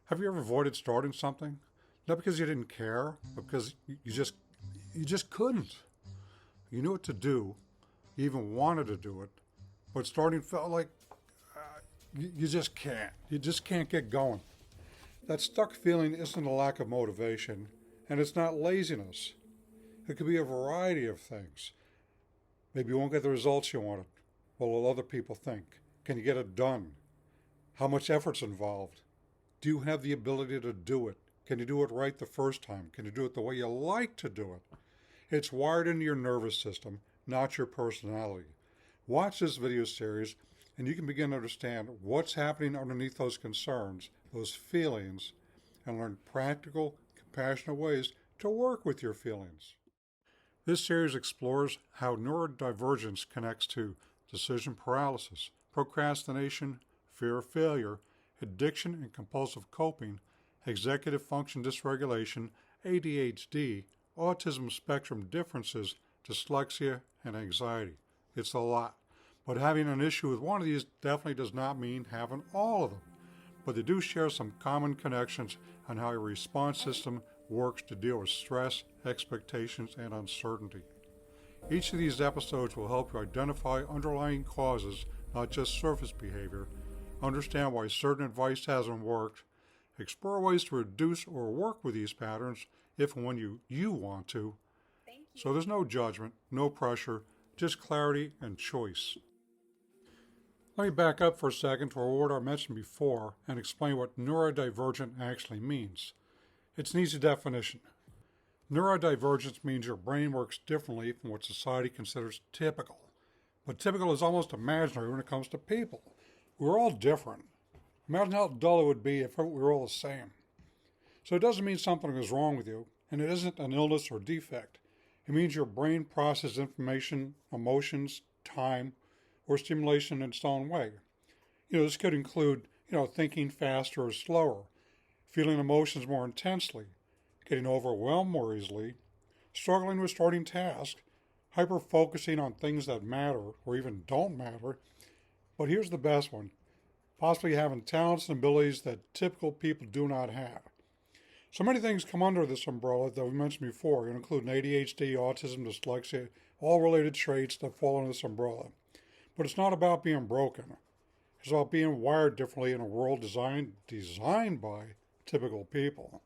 Have you ever avoided starting something? Not because you didn't care, but because you just couldn't. You knew what to do, you even wanted to do it, but starting felt like you just can't. You just can't get going. That stuck feeling isn't a lack of motivation, and it's not laziness. It could be a variety of things. Maybe you won't get the results you wanted. What will other people think? Can you get it done? How much effort's involved? Do you have the ability to do it? Can you do it right the first time? Can you do it the way you like to do it? It's wired into your nervous system, not your personality. Watch this video series and you can begin to understand what's happening underneath those concerns, those feelings, and learn practical, compassionate ways to work with your feelings. This series explores how neurodivergence connects to decision paralysis, procrastination, fear of failure, addiction and compulsive coping, executive function dysregulation, ADHD, autism spectrum differences, dyslexia, and anxiety. It's a lot. But having an issue with one of these definitely does not mean having all of them. But they do share some common connections on how your response system works to deal with stress, expectations, and uncertainty. Each of these episodes will help you identify underlying causes, not just surface behavior, understand why certain advice hasn't worked, explore ways to reduce or work with these patterns if and when you want to. So there's no judgment, no pressure, just clarity and choice. Let me back up for a second to a word I mentioned before and explain what neurodivergent actually means. It's an easy definition. Neurodivergence means your brain works differently from what society considers typical. But typical is almost imaginary when it comes to people. We're all different. Imagine how dull it would be if we were all the same. So it doesn't mean something is wrong with you, and it isn't an illness or defect. It means your brain processes information, emotions, time, or stimulation in its own way. This could include, thinking faster or slower, feeling emotions more intensely, getting overwhelmed more easily, struggling with starting tasks, hyper-focusing on things that matter or even don't matter. But here's the best one, possibly having talents and abilities that typical people do not have. So many things come under this umbrella that we mentioned before, including ADHD, autism, dyslexia, all related traits that fall under this umbrella. But it's not about being broken. It's about being wired differently in a world designed by typical people.